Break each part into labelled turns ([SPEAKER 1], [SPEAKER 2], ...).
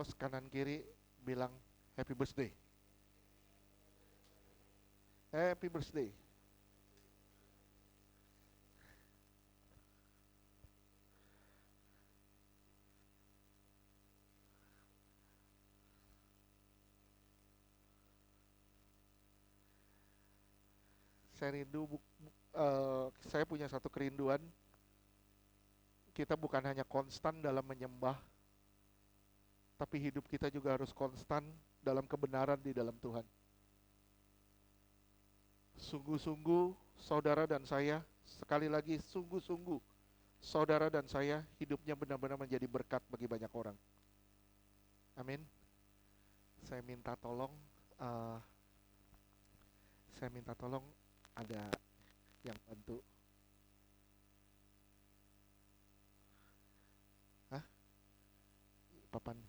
[SPEAKER 1] host kanan kiri bilang happy birthday. Happy birthday. Saya rindu, saya punya satu kerinduan. Kita bukan hanya konstan dalam menyembah, tapi hidup kita juga harus konstan dalam kebenaran di dalam Tuhan. Sungguh-sungguh saudara dan saya, sekali lagi sungguh-sungguh saudara dan saya hidupnya benar-benar menjadi berkat bagi banyak orang. Amin. Saya minta tolong, eh, saya minta tolong ada yang bantu. Hah? Papan.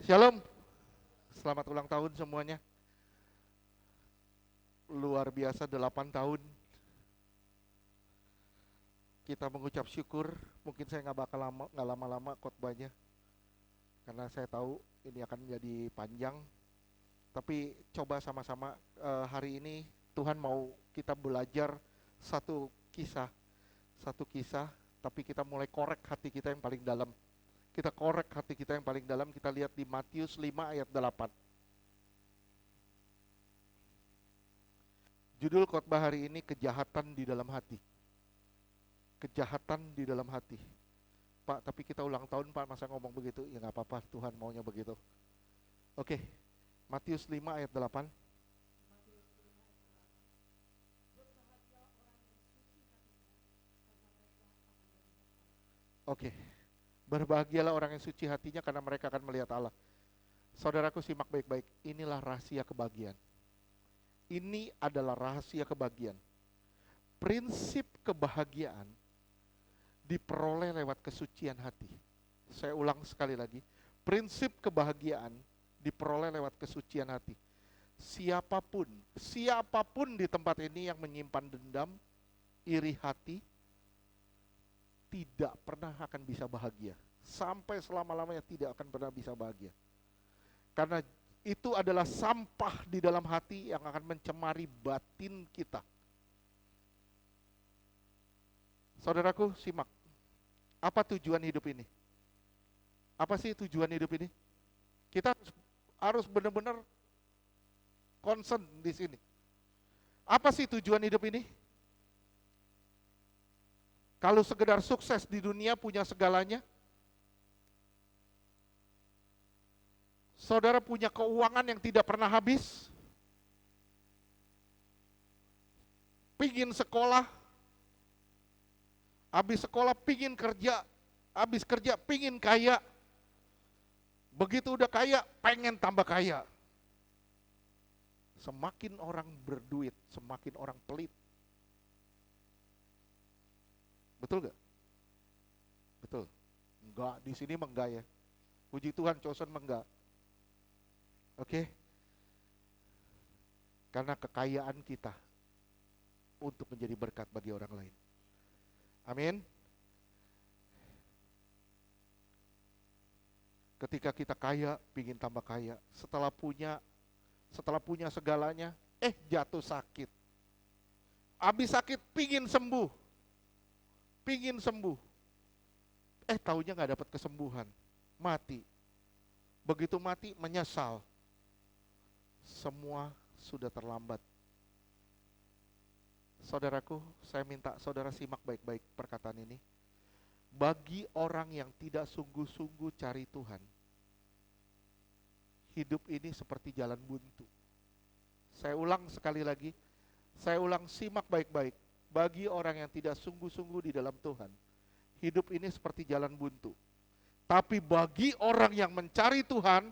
[SPEAKER 1] Shalom. Selamat ulang tahun semuanya. Luar biasa 8 tahun. Kita mengucap syukur. Mungkin saya nggak lama-lama khotbahnya, karena saya tahu ini akan menjadi panjang. Tapi coba sama-sama hari ini Tuhan mau kita belajar satu kisah, tapi kita mulai korek hati kita yang paling dalam. Kita korek hati kita yang paling dalam, kita lihat di Matius 5 ayat 8. Judul khotbah hari ini kejahatan di dalam hati. Kejahatan di dalam hati. Pak, tapi kita ulang tahun Pak, masa ngomong begitu? Ya nggak apa-apa, Tuhan maunya begitu. Oke, Matius 5 ayat 8. Oke, berbahagialah orang yang suci hatinya karena mereka akan melihat Allah. Saudaraku simak baik-baik, inilah rahasia kebahagiaan. Ini adalah rahasia kebahagiaan. Prinsip kebahagiaan diperoleh lewat kesucian hati. Saya ulang sekali lagi, prinsip kebahagiaan diperoleh lewat kesucian hati. Siapapun di tempat ini yang menyimpan dendam, iri hati, tidak pernah akan bisa bahagia. Sampai selama-lamanya tidak akan pernah bisa bahagia. Karena itu adalah sampah di dalam hati yang akan mencemari batin kita. Saudaraku, simak. Apa tujuan hidup ini? Apa sih tujuan hidup ini? Kita harus benar-benar concern di sini. Apa sih tujuan hidup ini? Kalau sekedar sukses di dunia, punya segalanya, saudara punya keuangan yang tidak pernah habis, pingin sekolah, habis sekolah pingin kerja, habis kerja pingin kaya, begitu udah kaya pengen tambah kaya. Semakin orang berduit, semakin orang pelit. Betul gak? Betul. Enggak, di sini mah enggak ya. Puji Tuhan, Chosen mah enggak. Oke? Karena kekayaan kita untuk menjadi berkat bagi orang lain. Amin. Ketika kita kaya, pingin tambah kaya. Setelah punya segalanya, jatuh sakit. Habis sakit, pingin sembuh. Taunya nggak dapat kesembuhan, mati. Begitu mati menyesal, semua sudah terlambat. Saudaraku, saya minta saudara simak baik-baik perkataan ini. Bagi orang yang tidak sungguh-sungguh cari Tuhan, hidup ini seperti jalan buntu. Saya ulang sekali lagi, saya ulang, simak baik-baik. Bagi orang yang tidak sungguh-sungguh di dalam Tuhan, hidup ini seperti jalan buntu. Tapi bagi orang yang mencari Tuhan,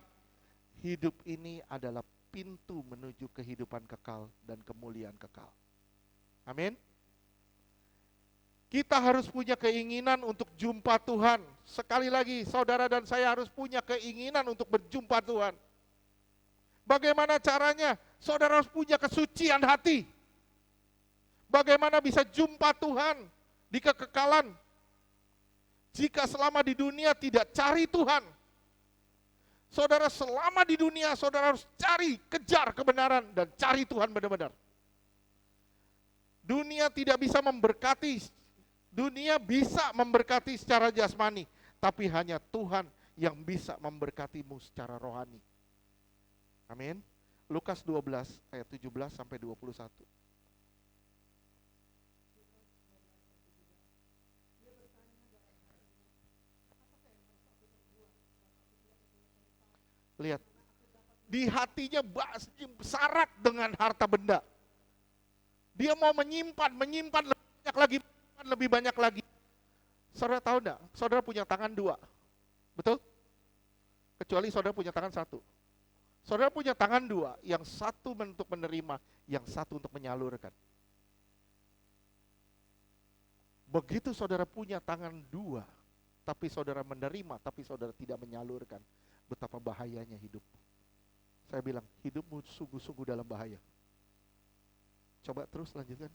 [SPEAKER 1] hidup ini adalah pintu menuju kehidupan kekal dan kemuliaan kekal. Amin. Kita harus punya keinginan untuk jumpa Tuhan. Sekali lagi, saudara dan saya harus punya keinginan untuk berjumpa Tuhan. Bagaimana caranya? Saudara harus punya kesucian hati. Bagaimana bisa jumpa Tuhan di kekekalan? Jika selama di dunia tidak cari Tuhan, saudara selama di dunia, saudara harus cari, kejar kebenaran dan cari Tuhan benar-benar. Dunia tidak bisa memberkati, dunia bisa memberkati secara jasmani, tapi hanya Tuhan yang bisa memberkatimu secara rohani. Amin. Lukas 12 ayat 17 sampai 21. Lihat, di hatinya syarat dengan harta benda. Dia mau menyimpan lebih banyak lagi. Saudara tahu enggak? Saudara punya tangan 2. Betul? Kecuali saudara punya tangan 1. Saudara punya tangan 2, yang satu untuk menerima, yang satu untuk menyalurkan. Begitu saudara punya tangan 2, tapi saudara menerima, tapi saudara tidak menyalurkan, betapa bahayanya hidup. Saya bilang, hidupmu sungguh-sungguh dalam bahaya. Coba terus lanjutkan.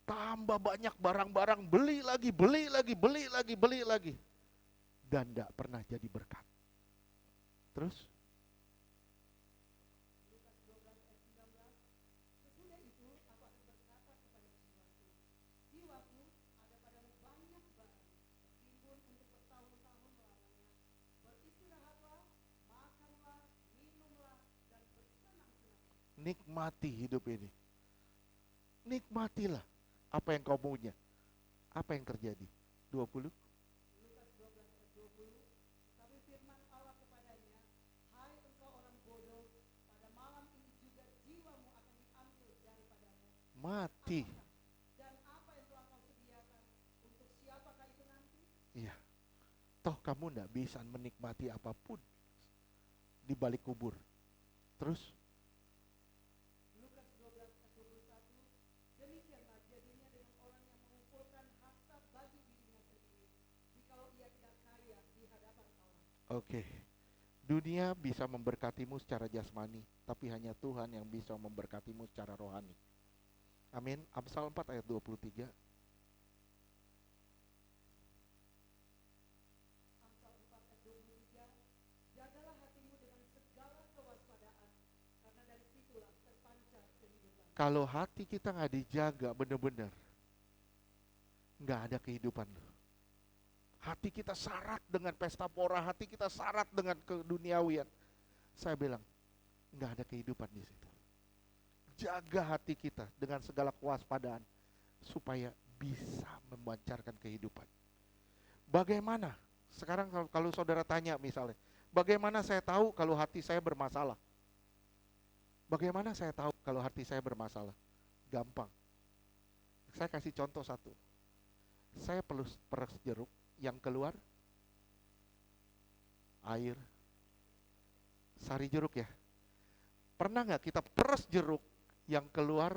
[SPEAKER 1] Tambah banyak barang-barang, beli lagi. Dan tidak pernah jadi berkat. Terus? Nikmati hidup ini. Nikmatilah apa yang kau punya. Apa yang terjadi? 20. Mati. Iya. Toh kamu tidak bisa menikmati apapun di balik kubur. Terus? Oke. Dunia bisa memberkatimu secara jasmani, tapi hanya Tuhan yang bisa memberkatimu secara rohani. Amin. Amsal 4 ayat 23. Kalau hati kita nggak dijaga benar-benar, nggak ada kehidupan. Hati kita syarat dengan pesta pora, hati kita syarat dengan keduniawian. Saya bilang, nggak ada kehidupan di situ. Jaga hati kita dengan segala kewaspadaan supaya bisa memancarkan kehidupan. Bagaimana? Sekarang kalau saudara tanya misalnya, bagaimana saya tahu kalau hati saya bermasalah? Bagaimana saya tahu kalau hati saya bermasalah? Gampang. Saya kasih contoh satu. Saya perlu peres jeruk, yang keluar air. Sari jeruk ya. Pernah nggak kita peres jeruk yang keluar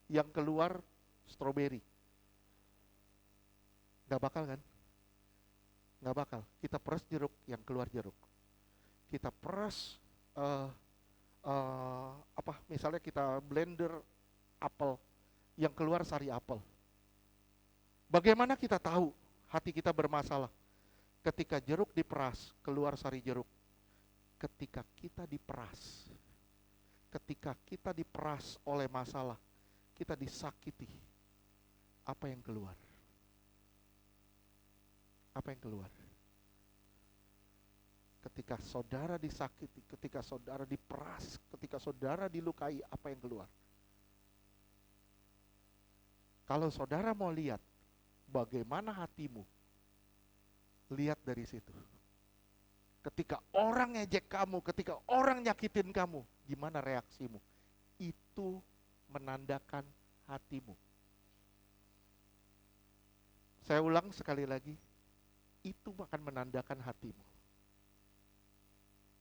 [SPEAKER 1] yang keluar stroberi? Nggak bakal kan? Nggak bakal. Kita peres jeruk yang keluar jeruk. Kita peres misalnya kita blender apel yang keluar sari apel. Bagaimana kita tahu hati kita bermasalah? Ketika jeruk diperas, keluar sari jeruk. Ketika kita diperas oleh masalah, kita disakiti, apa yang keluar? Apa yang keluar? ketika saudara disakiti, ketika saudara diperas, ketika saudara dilukai, apa yang keluar? Kalau saudara mau lihat bagaimana hatimu, lihat dari situ. Ketika orang ngejek kamu, ketika orang nyakitin kamu, gimana reaksimu? Itu menandakan hatimu. Saya ulang sekali lagi, itu akan menandakan hatimu.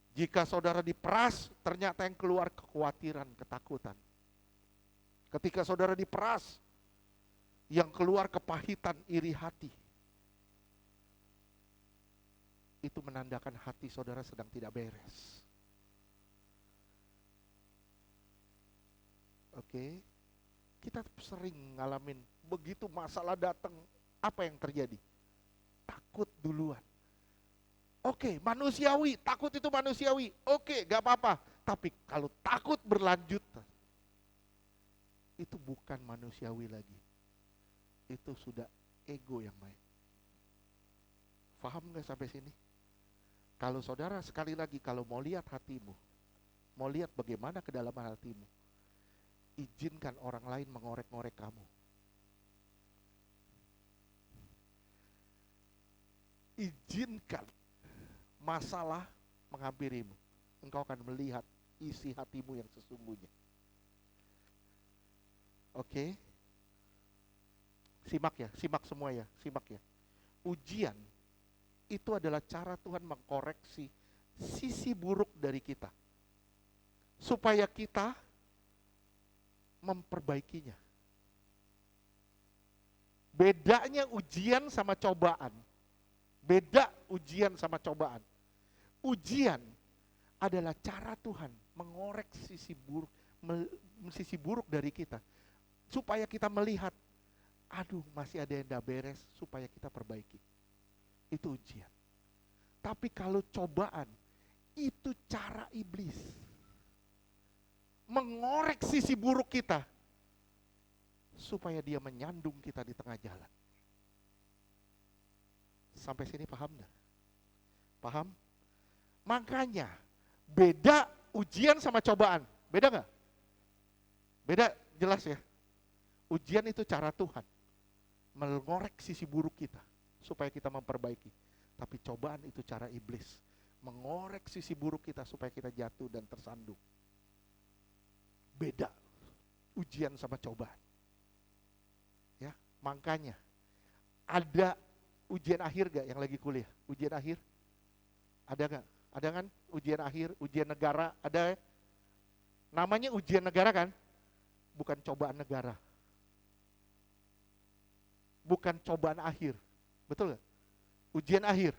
[SPEAKER 1] Jika saudara diperas, ternyata yang keluar kekhawatiran, ketakutan. Ketika saudara diperas, yang keluar kepahitan, iri hati. Itu menandakan hati saudara sedang tidak beres. Oke, kita sering ngalamin begitu masalah datang, apa yang terjadi? Takut duluan. Oke, manusiawi, takut itu manusiawi. Oke, gak apa-apa. Tapi kalau takut berlanjut, itu bukan manusiawi lagi. Itu sudah ego yang main. Paham gak sampai sini? Kalau saudara sekali lagi, kalau mau lihat hatimu, mau lihat bagaimana kedalaman hatimu, izinkan orang lain mengorek-ngorek kamu. Izinkan masalah menghampirimu. Engkau akan melihat isi hatimu yang sesungguhnya. Oke? Simak semua ya, simak ya. Ujian itu adalah cara Tuhan mengkoreksi sisi buruk dari kita. Supaya kita memperbaikinya. Bedanya ujian sama cobaan. Beda ujian sama cobaan. Ujian adalah cara Tuhan mengorek sisi buruk dari kita. Supaya kita melihat, aduh masih ada yang tidak beres, supaya kita perbaiki. Itu ujian. Tapi kalau cobaan, itu cara iblis. Mengorek sisi buruk kita, supaya dia menyandung kita di tengah jalan. Sampai sini paham gak? Paham? Makanya beda ujian sama cobaan. Beda gak? Beda jelas ya. Ujian itu cara Tuhan mengorek sisi buruk kita supaya kita memperbaiki. Tapi cobaan itu cara iblis mengorek sisi buruk kita supaya kita jatuh dan tersandung. Beda ujian sama cobaan. Ya, makanya ada ujian akhir gak yang lagi kuliah? Ujian akhir? Ada gak? Ada kan? Ujian akhir, ujian negara, ada ya? Namanya ujian negara kan? Bukan cobaan negara. Bukan cobaan akhir. Betul gak? Ujian akhir.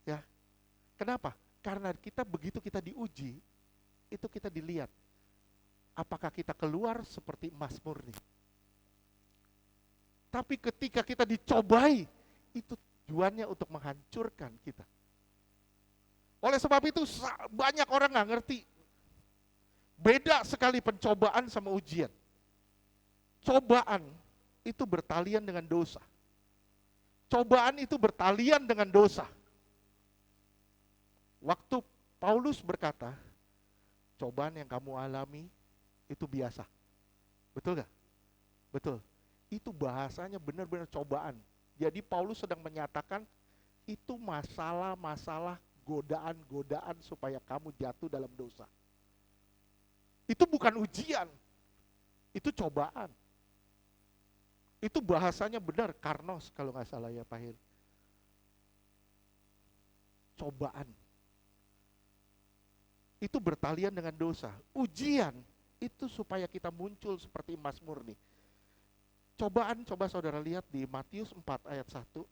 [SPEAKER 1] Ya. Kenapa? Karena begitu kita diuji, itu kita dilihat. Apakah kita keluar seperti emas murni? Tapi ketika kita dicobai, itu tujuannya untuk menghancurkan kita. Oleh sebab itu banyak orang gak ngerti. Beda sekali pencobaan sama ujian. Cobaan itu bertalian dengan dosa. Cobaan itu bertalian dengan dosa. Waktu Paulus berkata, cobaan yang kamu alami itu biasa. Betul gak? Betul. Itu bahasanya benar-benar cobaan. Jadi Paulus sedang menyatakan itu masalah-masalah godaan-godaan supaya kamu jatuh dalam dosa. Itu bukan ujian. Itu cobaan. Itu bahasanya benar, karnos kalau nggak salah ya Pak Hil. Cobaan. Itu bertalian dengan dosa. Ujian itu supaya kita muncul seperti emas murni. Cobaan, coba saudara lihat di Matius 4 ayat 1.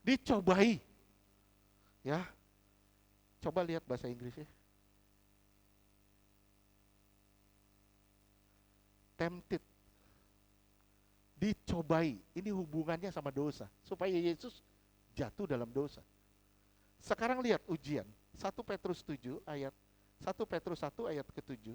[SPEAKER 1] Dicobai. Ya. Coba lihat bahasa Inggrisnya. Tempted. Dicobai. Ini hubungannya sama dosa. Supaya Yesus jatuh dalam dosa. Sekarang lihat ujian. 1 Petrus 1 Petrus 1 ayat ke-7.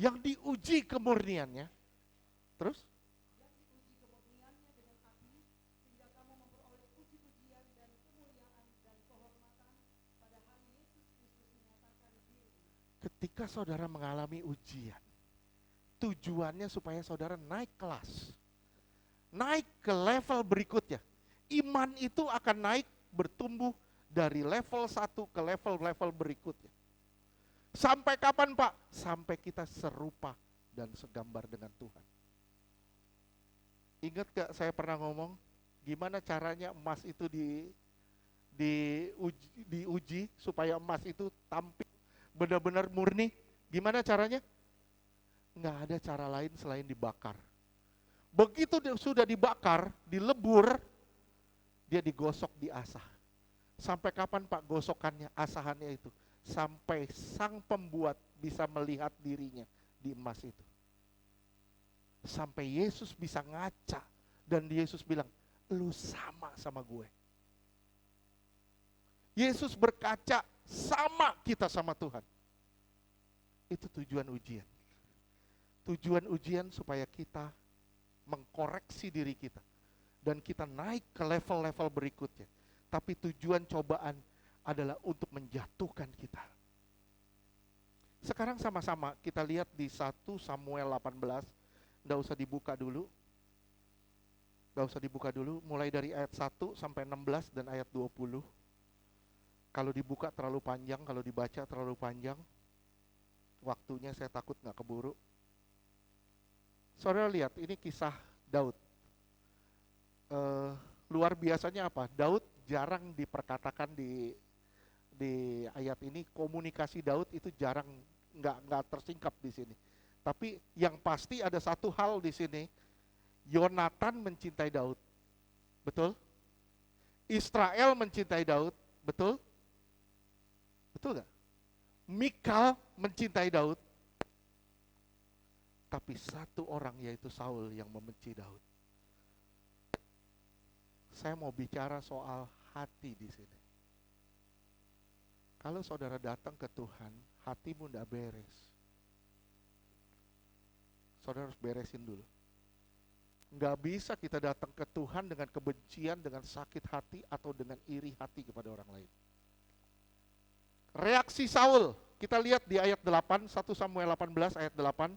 [SPEAKER 1] Yang diuji kemurniannya. Terus? Ketika saudara mengalami ujian, tujuannya supaya saudara naik kelas. Naik ke level berikutnya. Iman itu akan naik, bertumbuh dari level 1 ke level-level berikutnya. Sampai kapan Pak? Sampai kita serupa dan segambar dengan Tuhan. Ingat gak saya pernah ngomong, gimana caranya emas itu diuji supaya emas itu tampil benar-benar murni? Gimana caranya? Nggak ada cara lain selain dibakar. Begitu sudah dibakar, dilebur, dia digosok, diasah. Sampai kapan Pak gosokannya, asahannya itu? Sampai sang pembuat bisa melihat dirinya di emas itu. Sampai Yesus bisa ngaca dan Yesus bilang, lu sama gue. Yesus berkaca, sama kita sama Tuhan. Itu tujuan ujian. Tujuan ujian supaya kita mengkoreksi diri kita. Dan kita naik ke level-level berikutnya. Tapi tujuan cobaan adalah untuk menjatuhkan kita. Sekarang sama-sama kita lihat di 1 Samuel 18. Nggak usah dibuka dulu. Nggak usah dibuka dulu. Mulai dari ayat 1 sampai 16 dan ayat 20. Kalau dibuka terlalu panjang, kalau dibaca terlalu panjang, waktunya saya takut nggak keburu. Saudara lihat, ini kisah Daud. Luar biasanya apa? Daud jarang diperkatakan di ayat ini. Komunikasi Daud itu jarang, nggak tersingkap di sini. Tapi yang pasti ada satu hal di sini, Yonatan mencintai Daud, betul? Israel mencintai Daud, betul? Betul gak? Mikal mencintai Daud. Tapi satu orang yaitu Saul yang membenci Daud. Saya mau bicara soal hati di sini. Kalau saudara datang ke Tuhan, hatimu tidak beres. Saudara harus beresin dulu. Nggak bisa kita datang ke Tuhan dengan kebencian, dengan sakit hati, atau dengan iri hati kepada orang lain. Reaksi Saul, kita lihat di ayat 8, 1 Samuel 18 ayat 8.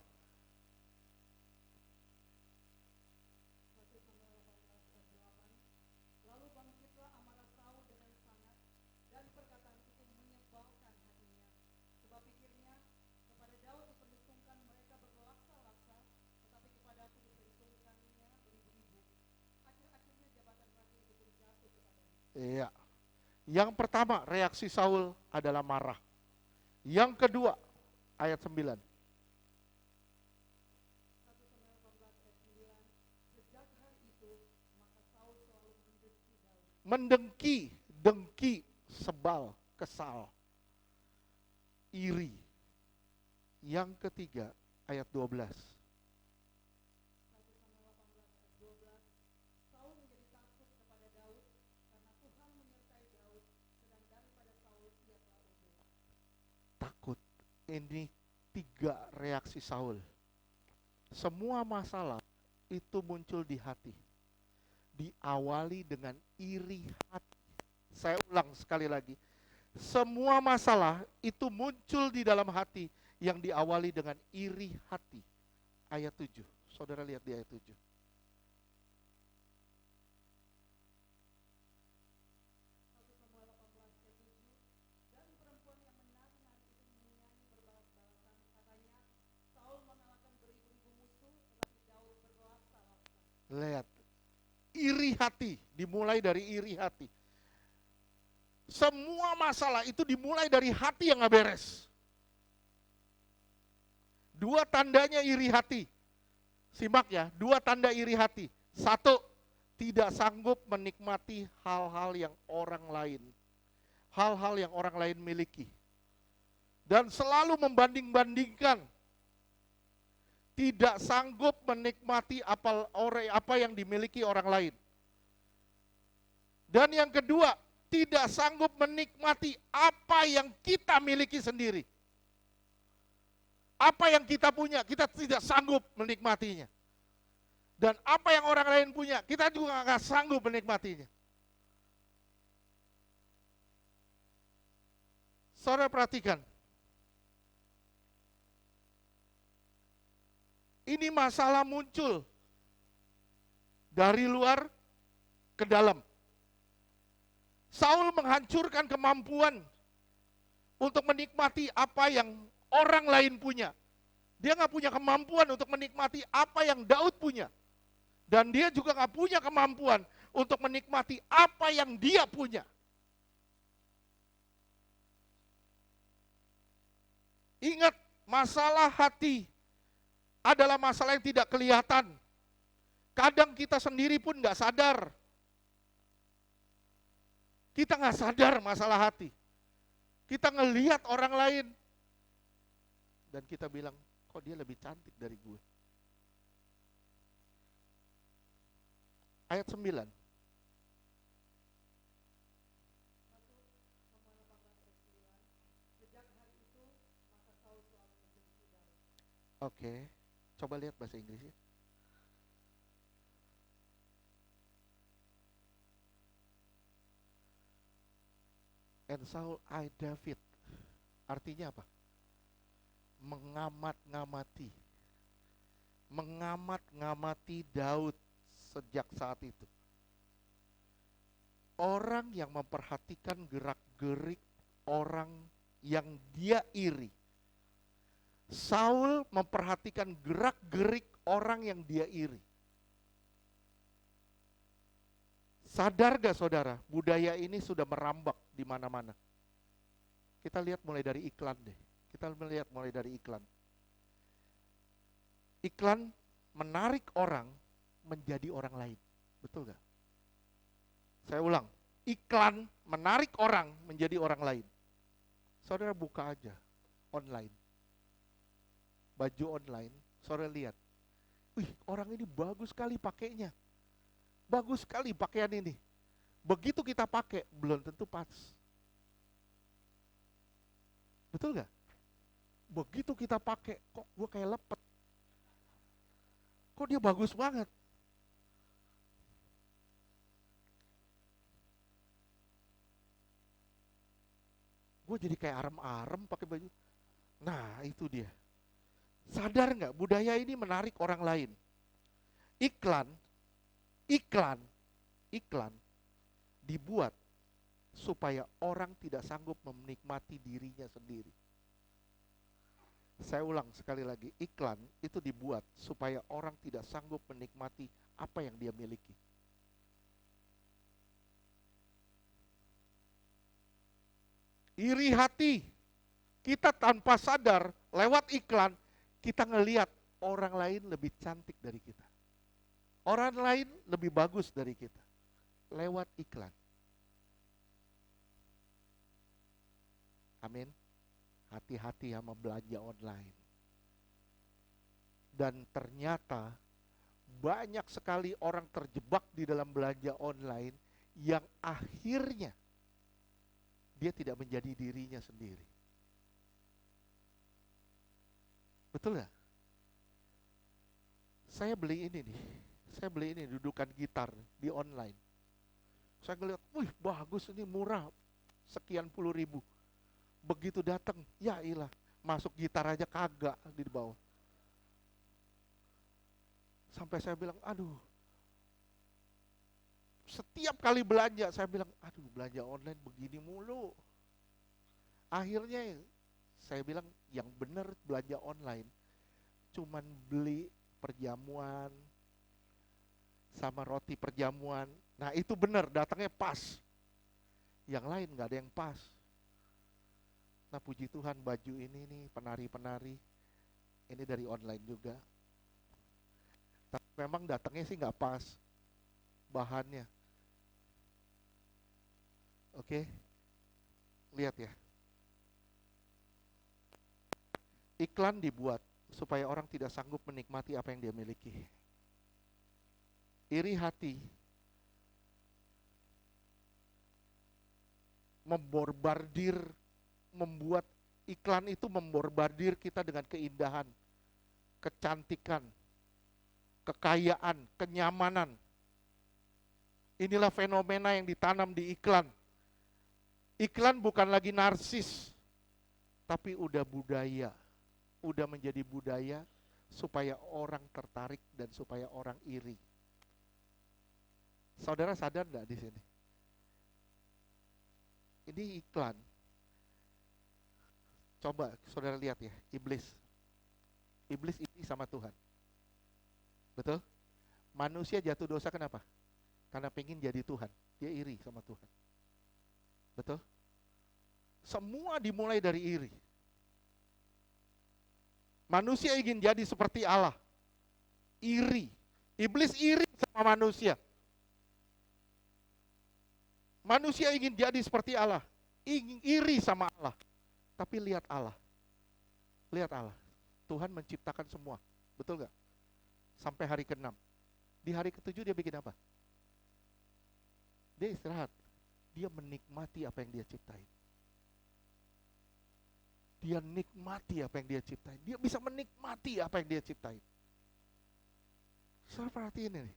[SPEAKER 1] Lalu bangkitlah amarah Saul dengan sangat, dan perkataan itu menyebalkan hatinya. Sebab pikirnya, kepada Daud diperhitungkan mereka berlaksa-laksa, tetapi kepada aku diperhitungkannya beribu-ribu. Akhir-akhirnya jabatan raja itu pun jatuh kepadanya. Iya. Yang pertama, reaksi Saul adalah marah. Yang kedua, ayat 9. Mendengki, dengki, sebal, kesal, iri. Yang ketiga, ayat 12. Takut. Ini 3 reaksi Saul. Semua masalah itu muncul di hati. Diawali dengan iri hati. Saya ulang sekali lagi. Semua masalah itu muncul di dalam hati yang diawali dengan iri hati. Ayat 7. Saudara lihat di ayat 7. Lihat, iri hati, dimulai dari iri hati. Semua masalah itu dimulai dari hati yang gak beres. 2 tandanya iri hati. Simak ya, 2 tanda iri hati. 1, tidak sanggup menikmati hal-hal yang orang lain. Hal-hal yang orang lain miliki. Dan selalu membanding-bandingkan. Tidak sanggup menikmati apa yang dimiliki orang lain. Dan yang kedua, tidak sanggup menikmati apa yang kita miliki sendiri. Apa yang kita punya, kita tidak sanggup menikmatinya. Dan apa yang orang lain punya, kita juga nggak sanggup menikmatinya. Saudara perhatikan, ini masalah muncul dari luar ke dalam. Saul menghancurkan kemampuan untuk menikmati apa yang orang lain punya. Dia nggak punya kemampuan untuk menikmati apa yang Daud punya. Dan dia juga nggak punya kemampuan untuk menikmati apa yang dia punya. Ingat, masalah hati adalah masalah yang tidak kelihatan. Kadang kita sendiri pun nggak sadar. Kita nggak sadar masalah hati. Kita ngelihat orang lain. Dan kita bilang, kok dia lebih cantik dari gue. Ayat 9. Oke, coba lihat bahasa Inggrisnya. And Saul eyed David. Artinya apa? Mengamat-ngamati. Mengamat-ngamati Daud sejak saat itu. Orang yang memperhatikan gerak-gerik orang yang dia iri. Saul memperhatikan gerak-gerik orang yang dia iri. Sadar gak saudara, budaya ini sudah merambak di mana-mana. Kita lihat mulai dari iklan deh. Kita melihat mulai dari iklan. Iklan menarik orang menjadi orang lain. Betul gak? Saya ulang. Iklan menarik orang menjadi orang lain. Saudara buka aja online. Baju online, saudara lihat. Wih, orang ini bagus sekali pakainya. Bagus sekali pakaian ini. Begitu kita pakai, belum tentu pas. Betul gak? Begitu kita pakai, kok gue kayak lepet. Kok dia bagus banget. Gue jadi kayak arem-arem pakai baju. Nah, itu dia. Sadar nggak, budaya ini menarik orang lain. Iklan dibuat supaya orang tidak sanggup menikmati dirinya sendiri. Saya ulang sekali lagi, iklan itu dibuat supaya orang tidak sanggup menikmati apa yang dia miliki. Iri hati, kita tanpa sadar lewat iklan, kita ngelihat orang lain lebih cantik dari kita. Orang lain lebih bagus dari kita. Lewat iklan. Amin. Hati-hati sama belanja online. Dan ternyata banyak sekali orang terjebak di dalam belanja online yang akhirnya dia tidak menjadi dirinya sendiri. Betul gak? Saya beli ini nih. Saya beli ini dudukan gitar di online. Saya ngeliat, wih bagus ini murah. Sekian puluh ribu. Begitu datang, ya ilah. Masuk gitar aja kagak di bawah. Sampai saya bilang, aduh. Setiap kali belanja, saya bilang, aduh belanja online begini mulu. Akhirnya saya bilang yang benar belanja online cuman beli perjamuan sama roti perjamuan. Nah itu benar, datangnya pas. Yang lain nggak ada yang pas. Nah puji Tuhan baju ini nih penari-penari ini dari online juga. Tapi memang datangnya sih nggak pas bahannya. Oke, lihat ya. Iklan dibuat supaya orang tidak sanggup menikmati apa yang dia miliki. Iri hati memborbardir, membuat Iklan itu membombardir kita dengan keindahan, kecantikan, kekayaan, kenyamanan. Inilah fenomena yang ditanam di iklan. Iklan bukan lagi narsis, tapi udah budaya. Udah menjadi budaya supaya orang tertarik dan supaya orang iri. Saudara sadar enggak di sini? Ini iklan. Coba saudara lihat ya, iblis. Iblis iri sama Tuhan. Betul? Manusia jatuh dosa kenapa? Karena pengen jadi Tuhan. Dia iri sama Tuhan. Betul? Semua dimulai dari iri. Manusia ingin jadi seperti Allah. Iri. Iblis iri sama manusia. Manusia ingin jadi seperti Allah. Ingin iri sama Allah. Tapi lihat Allah. Lihat Allah. Tuhan menciptakan semua. Betul gak? Sampai hari ke-6. Di hari ke-7 dia bikin apa? Dia istirahat. Dia menikmati apa yang dia ciptain. Dia nikmati apa yang dia ciptain. Dia bisa menikmati apa yang dia ciptain. Saudara perhatiin ini.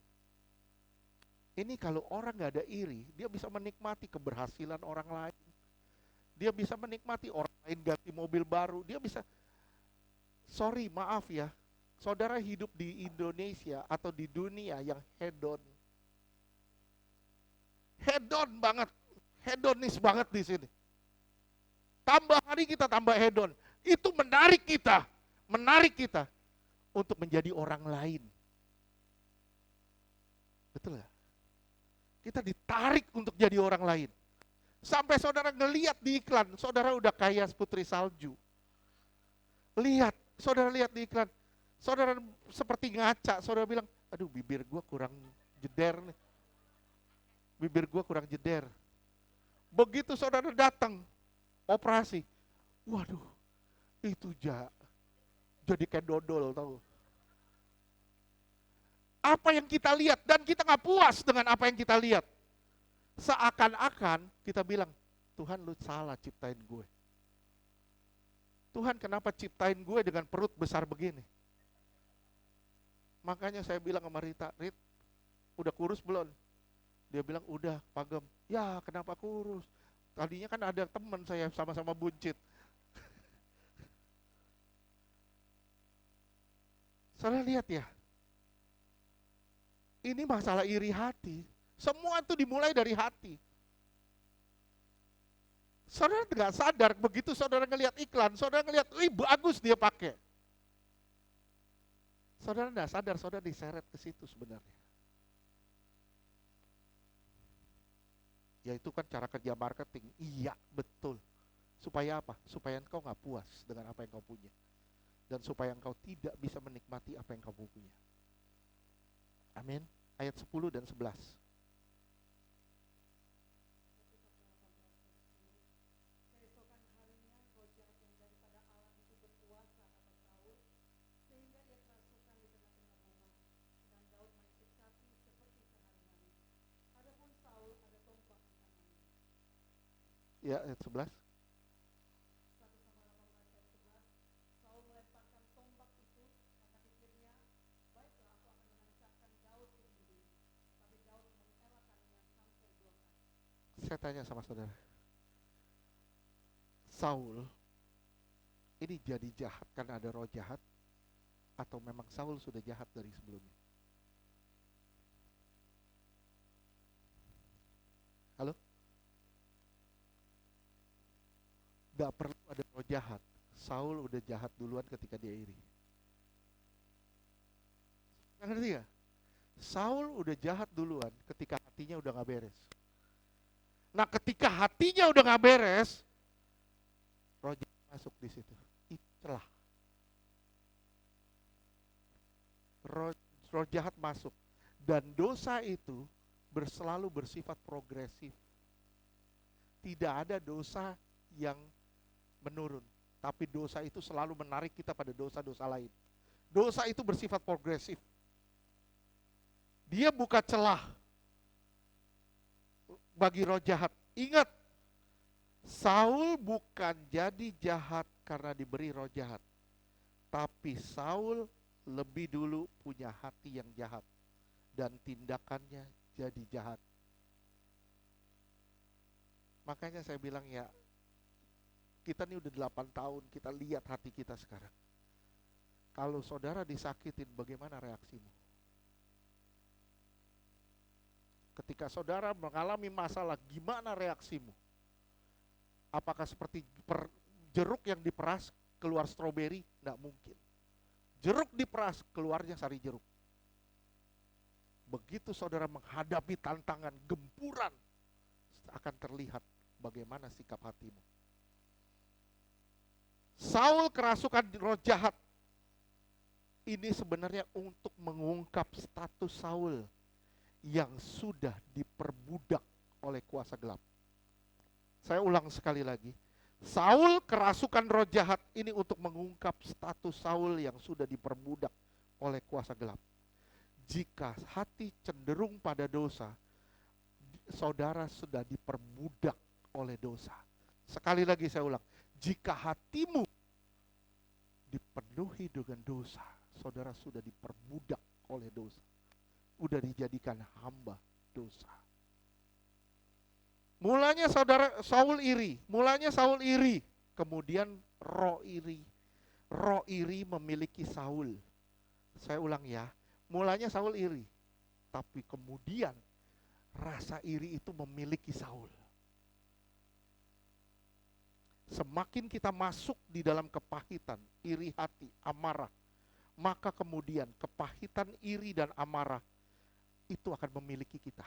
[SPEAKER 1] Ini kalau orang gak ada iri, dia bisa menikmati keberhasilan orang lain. Dia bisa menikmati orang lain ganti mobil baru. Dia bisa, sorry maaf ya, saudara hidup di Indonesia atau di dunia yang hedon. Hedon banget, hedonis banget di sini. Tambah hari kita tambah hedon. Itu menarik kita untuk menjadi orang lain. Betul gak? Kita ditarik untuk jadi orang lain. Sampai saudara ngeliat di iklan, saudara udah kaya putri salju. Lihat, saudara lihat di iklan, saudara seperti ngaca, saudara bilang, aduh bibir gua kurang jeder nih. Bibir gua kurang jeder. Begitu saudara datang, operasi, waduh, itu jadi kayak dodol tahu. Apa yang kita lihat dan kita nggak puas dengan apa yang kita lihat. Seakan-akan kita bilang, Tuhan lu salah ciptain gue. Tuhan kenapa ciptain gue dengan perut besar begini? Makanya saya bilang sama Rita, Rit, udah kurus belum? Dia bilang, udah, pagem. Ya kenapa kurus? Tadinya kan ada teman saya sama-sama buncit. Saudara lihat ya, ini masalah iri hati. Semua itu dimulai dari hati. Saudara nggak sadar, begitu saudara ngelihat iklan, saudara ngelihat, wih bagus dia pakai. Saudara nggak sadar, saudara diseret ke situ sebenarnya. Ya itu kan cara kerja marketing. Iya, betul. Supaya apa? Supaya engkau nggak puas dengan apa yang kau punya. Dan supaya engkau tidak bisa menikmati apa yang kamu punya. Amin. Ayat 10 dan 11. Ya, ayat 11. Saya tanya sama saudara, Saul ini jadi jahat karena ada roh jahat, atau memang Saul sudah jahat dari sebelumnya? Halo? Gak perlu ada roh jahat, Saul udah jahat duluan ketika dia iri. Ngerti gak? Saul udah jahat duluan ketika hatinya udah gak beres. Nah ketika hatinya udah gak beres, roh jahat masuk di situ. Itulah. Roh jahat masuk. Dan dosa itu selalu bersifat progresif. Tidak ada dosa yang menurun. Tapi dosa itu selalu menarik kita pada dosa-dosa lain. Dosa itu bersifat progresif. Dia buka celah bagi roh jahat. Ingat, Saul bukan jadi jahat karena diberi roh jahat. Tapi Saul lebih dulu punya hati yang jahat dan tindakannya jadi jahat. Makanya saya bilang ya, kita ini udah 8 tahun, kita lihat hati kita sekarang. Kalau saudara disakitin, bagaimana reaksimu? Ketika saudara mengalami masalah, gimana reaksimu? Apakah seperti jeruk yang diperas keluar stroberi? Tidak mungkin. Jeruk diperas, keluarnya sari jeruk. Begitu saudara menghadapi tantangan, gempuran, akan terlihat bagaimana sikap hatimu. Saul kerasukan roh jahat. Ini sebenarnya untuk mengungkap status Saul yang sudah diperbudak oleh kuasa gelap. Saya ulang sekali lagi. Saul kerasukan roh jahat ini untuk mengungkap status Saul yang sudah diperbudak oleh kuasa gelap. Jika hati cenderung pada dosa, saudara sudah diperbudak oleh dosa. Sekali lagi saya ulang. Jika hatimu dipenuhi dengan dosa, saudara sudah diperbudak oleh dosa. Udah dijadikan hamba dosa. Mulanya Saul iri. Kemudian roh iri memiliki Saul. Saya ulang ya. Mulanya Saul iri. Tapi kemudian rasa iri itu memiliki Saul. Semakin kita masuk di dalam kepahitan, iri hati, amarah, maka kemudian kepahitan, iri, dan amarah itu akan memiliki kita.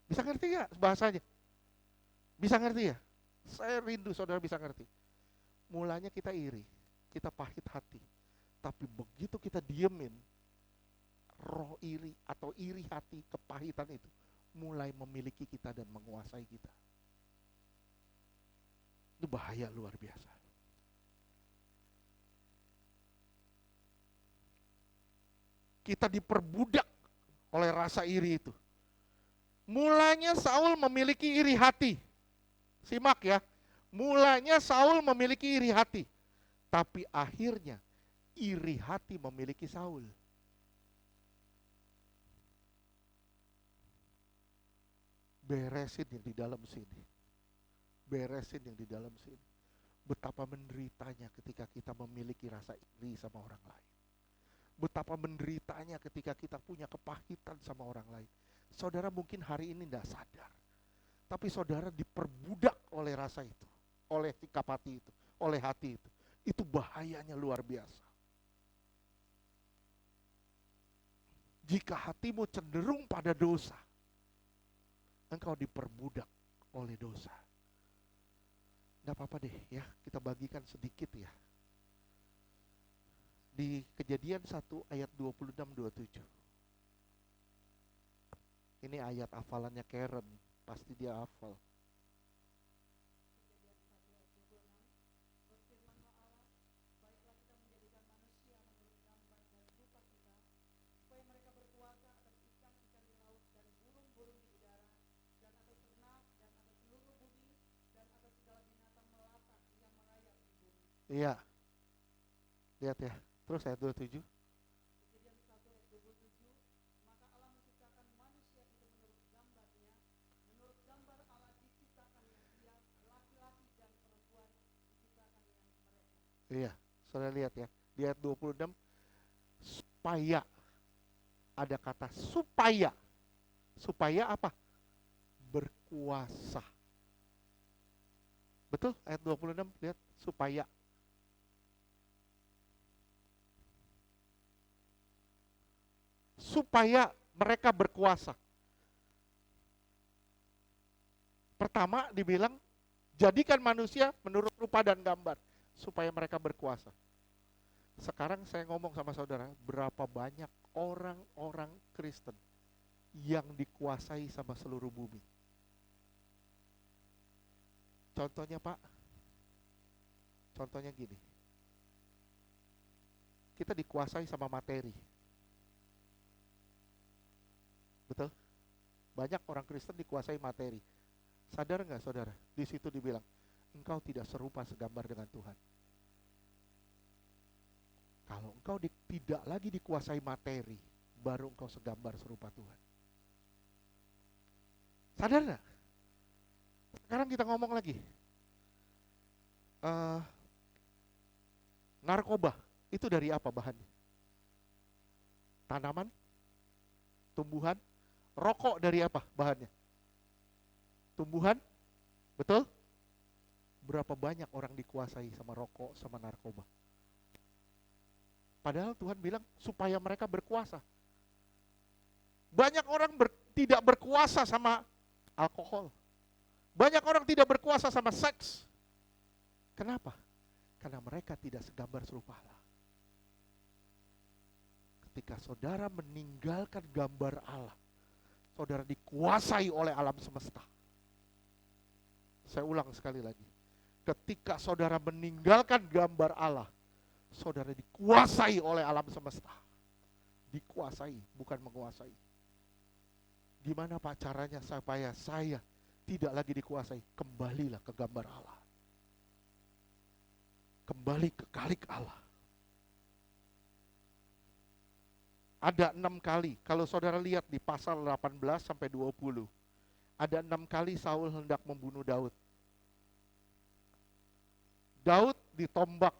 [SPEAKER 1] Bisa ngerti ya bahasanya? Bisa ngerti ya? Saya rindu saudara bisa ngerti. Mulanya kita iri, kita pahit hati. Tapi begitu kita diemin, roh iri atau iri hati, kepahitan itu mulai memiliki kita dan menguasai kita. Itu bahaya luar biasa. Kita diperbudak oleh rasa iri itu. Mulanya Saul memiliki iri hati. Simak ya. Mulanya Saul memiliki iri hati. Tapi akhirnya iri hati memiliki Saul. Beresin yang di dalam sini. Beresin yang di dalam sini. Betapa menderitanya ketika kita memiliki rasa iri sama orang lain. Betapa menderitanya ketika kita punya kepahitan sama orang lain. Saudara mungkin hari ini tidak sadar. Tapi saudara diperbudak oleh rasa itu. Oleh sikap hati itu. Oleh hati itu. Itu bahayanya luar biasa. Jika hatimu cenderung pada dosa, engkau diperbudak oleh dosa. Tidak apa-apa deh ya, kita bagikan sedikit ya. Di Kejadian 1 ayat 26-27. Ini ayat hafalannya Karen, pasti dia hafal. Iya. Lihat ya. Terus ayat 27. Iya, saudara lihat ya. Di ayat 26 supaya ada kata supaya. Supaya apa? Berkuasa. Betul? Ayat 26 lihat supaya. Supaya mereka berkuasa. Pertama dibilang, jadikan manusia menurut rupa dan gambar, supaya mereka berkuasa. Sekarang saya ngomong sama saudara, berapa banyak orang-orang Kristen yang dikuasai sama seluruh bumi. Contohnya Pak, contohnya gini, kita dikuasai sama materi. Betul? Banyak orang Kristen dikuasai materi. Sadar nggak saudara? Di situ dibilang, engkau tidak serupa segambar dengan Tuhan. Kalau engkau tidak lagi dikuasai materi, baru engkau segambar serupa Tuhan. Sadar gak? Sekarang kita ngomong lagi. Narkoba, itu dari apa bahannya? Tanaman? Tumbuhan? Rokok dari apa bahannya? Tumbuhan? Betul? Berapa banyak orang dikuasai sama rokok, sama narkoba? Padahal Tuhan bilang supaya mereka berkuasa. Banyak orang tidak berkuasa sama alkohol. Banyak orang tidak berkuasa sama seks. Kenapa? Karena mereka tidak segambar serupa Allah. Ketika saudara meninggalkan gambar Allah, saudara dikuasai oleh alam semesta. Saya ulang sekali lagi. Ketika saudara meninggalkan gambar Allah, saudara dikuasai oleh alam semesta. Dikuasai, bukan menguasai. Gimana Pak caranya supaya saya tidak lagi dikuasai? Kembalilah ke gambar Allah. Kembali ke kalik Allah. Ada 6 kali, kalau saudara lihat di pasal 18 sampai 20, ada 6 kali Saul hendak membunuh Daud. Daud ditombak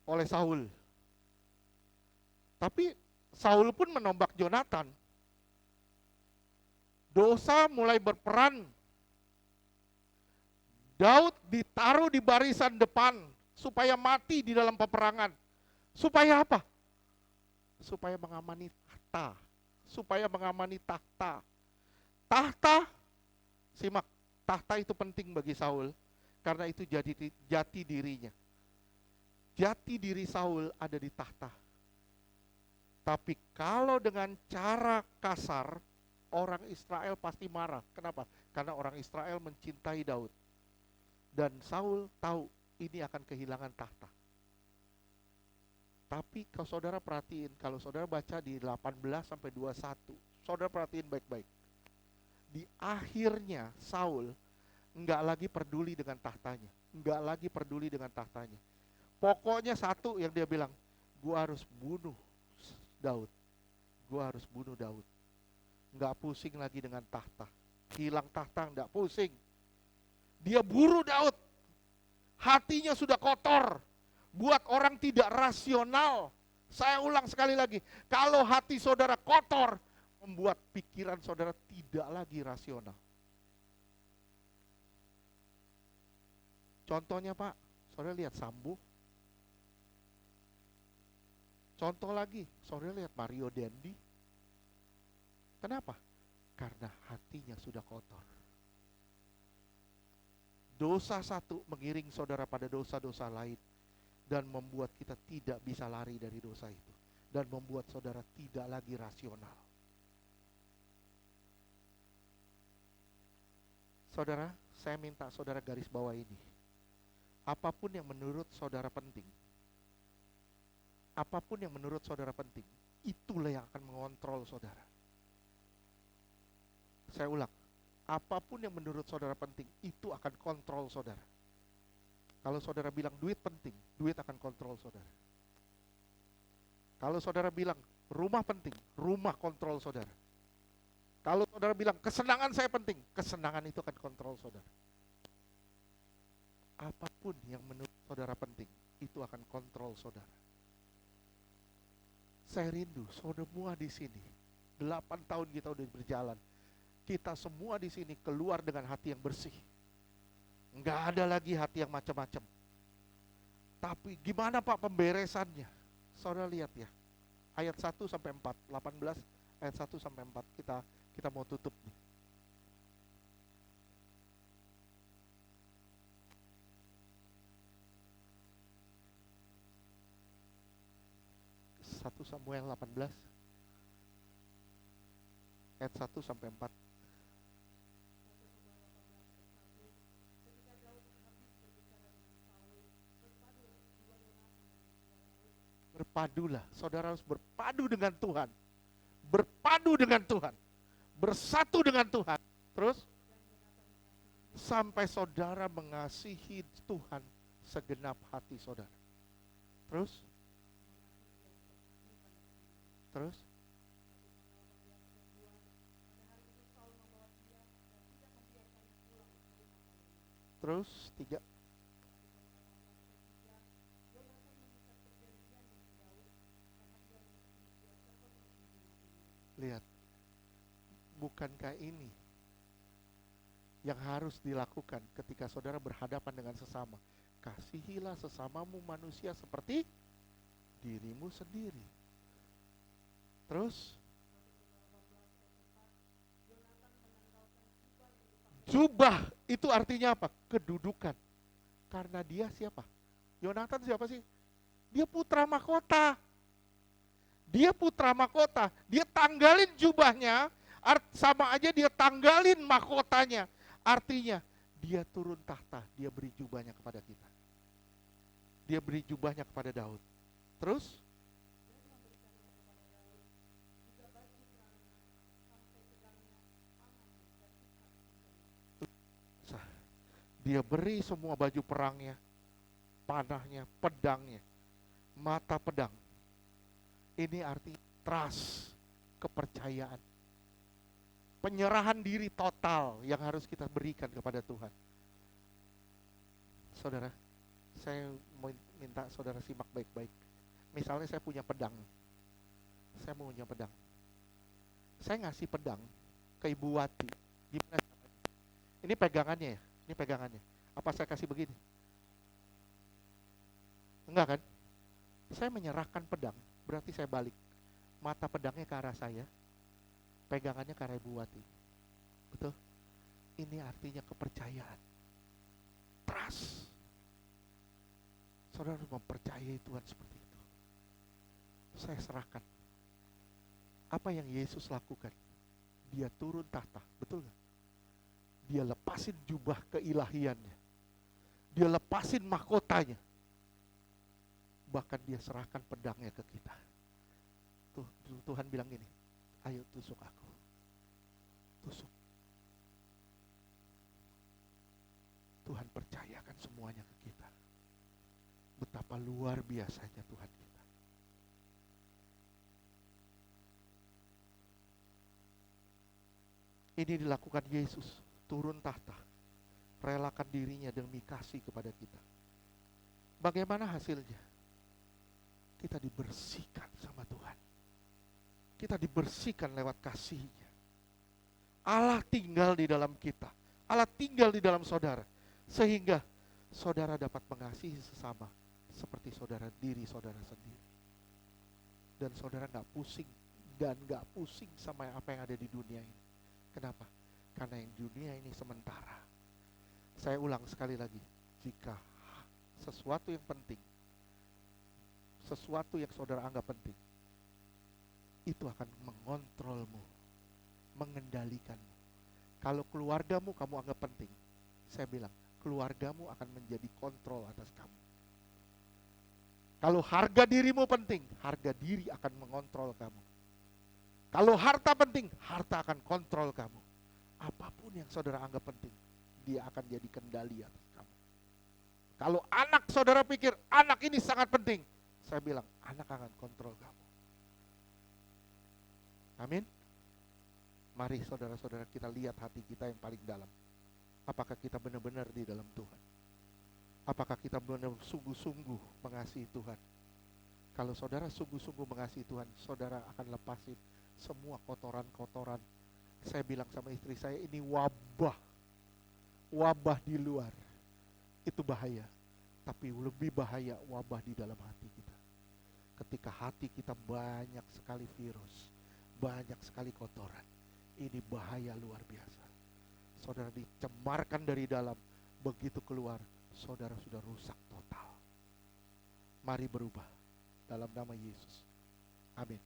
[SPEAKER 1] oleh Saul. Tapi Saul pun menombak Jonatan. Dosa mulai berperan. Daud ditaruh di barisan depan supaya mati di dalam peperangan. Supaya apa? Supaya mengamani tahta. Supaya mengamani tahta. Tahta, simak, tahta itu penting bagi Saul karena itu jati dirinya. Jati diri Saul ada di tahta. Tapi kalau dengan cara kasar, orang Israel pasti marah. Kenapa? Karena orang Israel mencintai Daud. Dan Saul tahu ini akan kehilangan tahta. Tapi kalau saudara perhatiin, kalau saudara baca di 18 sampai 21, saudara perhatiin baik-baik. Di akhirnya Saul enggak lagi peduli dengan tahtanya. Enggak lagi peduli dengan tahtanya. Pokoknya satu yang dia bilang, gua harus bunuh Daud. Gua harus bunuh Daud. Enggak pusing lagi dengan tahta. Hilang tahta enggak pusing. Dia buru Daud. Hatinya sudah kotor. Buat orang tidak rasional. Saya ulang sekali lagi. Kalau hati saudara kotor, membuat pikiran saudara tidak lagi rasional. Contohnya Pak, saudara lihat Sambo. Contoh lagi, saudara lihat Mario Dendi. Kenapa? Karena hatinya sudah kotor. Dosa satu mengiring saudara pada dosa-dosa lain. Dan membuat kita tidak bisa lari dari dosa itu. Dan membuat saudara tidak lagi rasional. Saudara, saya minta saudara garis bawah ini. Apapun yang menurut saudara penting, apapun yang menurut saudara penting, itulah yang akan mengontrol saudara. Saya ulang, apapun yang menurut saudara penting, itu akan kontrol saudara. Kalau saudara bilang duit penting, duit akan kontrol saudara. Kalau saudara bilang rumah penting, rumah kontrol saudara. Kalau saudara bilang kesenangan saya penting, kesenangan itu akan kontrol saudara. Apapun yang menurut saudara penting, itu akan kontrol saudara. Saya rindu semua di sini. 8 tahun kita udah berjalan. Kita semua di sini keluar dengan hati yang bersih. Enggak ada lagi hati yang macam-macam. Tapi gimana Pak pemberesannya? Saudara lihat ya. Ayat 1 sampai 4, 18 ayat 1 sampai 4 kita mau tutup nih. Satu Samuel 18 ayat 1 sampai 4. Berpadulah, saudara harus berpadu dengan Tuhan. Berpadu dengan Tuhan. Bersatu dengan Tuhan. Terus sampai saudara mengasihi Tuhan segenap hati saudara. Terus? Terus? Terus? Tiga. Lihat, bukankah ini yang harus dilakukan ketika saudara berhadapan dengan sesama? Kasihilah sesamamu manusia seperti dirimu sendiri. Terus? Jubah itu artinya apa? Kedudukan. Karena dia siapa? Yonatan siapa sih? Dia putra mahkota. Dia putra mahkota. Dia tanggalin jubahnya, sama aja dia tanggalin mahkotanya. Artinya, dia turun tahta, dia beri jubahnya kepada kita. Dia beri jubahnya kepada Daud. Terus? Dia beri semua baju perangnya, panahnya, pedangnya, mata pedang. Ini arti trust, kepercayaan. Penyerahan diri total yang harus kita berikan kepada Tuhan. Saudara, saya minta saudara simak baik-baik. Misalnya saya punya pedang. Saya mau punya pedang. Saya ngasih pedang ke Ibu Wati. Gimana? Ini pegangannya ya? Ini pegangannya. Apa saya kasih begini? Enggak kan? Saya menyerahkan pedang, berarti saya balik. Mata pedangnya ke arah saya, pegangannya ke arah Ibu Wati. Betul? Ini artinya kepercayaan. Trust. Saudara harus mempercayai Tuhan seperti itu. Saya serahkan. Apa yang Yesus lakukan? Dia turun tahta, betul gak? Dia lepasin jubah keilahiannya. Dia lepasin mahkotanya. Bahkan dia serahkan pedangnya ke kita. Tuhan bilang gini, ayo tusuk aku. Tusuk. Tuhan percayakan semuanya ke kita. Betapa luar biasanya Tuhan kita. Ini dilakukan Yesus, turun tahta, relakan dirinya demi kasih kepada kita. Bagaimana hasilnya? Kita dibersihkan sama Tuhan. Kita dibersihkan lewat kasih-Nya. Allah tinggal di dalam kita. Allah tinggal di dalam saudara. Sehingga saudara dapat mengasihi sesama seperti saudara diri saudara sendiri. Dan saudara gak pusing dan gak pusing sama apa yang ada di dunia ini. Kenapa? Karena yang dunia ini sementara. Saya ulang sekali lagi. Jika sesuatu yang penting, sesuatu yang saudara anggap penting, itu akan mengontrolmu, mengendalikanmu. Kalau keluargamu kamu anggap penting, saya bilang, keluargamu akan menjadi kontrol atas kamu. Kalau harga dirimu penting, harga diri akan mengontrol kamu. Kalau harta penting, harta akan kontrol kamu. Apapun yang saudara anggap penting, dia akan jadi kendali atas kamu. Kalau anak saudara pikir, anak ini sangat penting, saya bilang, anak akan kontrol kamu. Amin. Mari saudara-saudara kita lihat hati kita yang paling dalam. Apakah kita benar-benar di dalam Tuhan? Apakah kita benar-benar sungguh-sungguh mengasihi Tuhan? Kalau saudara sungguh-sungguh mengasihi Tuhan, saudara akan lepasin semua kotoran-kotoran. Saya bilang sama istri saya, ini wabah. Wabah di luar. Itu bahaya. Tapi lebih bahaya wabah di dalam hati kita. Ketika hati kita banyak sekali virus, banyak sekali kotoran. Ini bahaya luar biasa. Saudara dicemarkan dari dalam, begitu keluar, saudara sudah rusak total. Mari berubah dalam nama Yesus. Amin.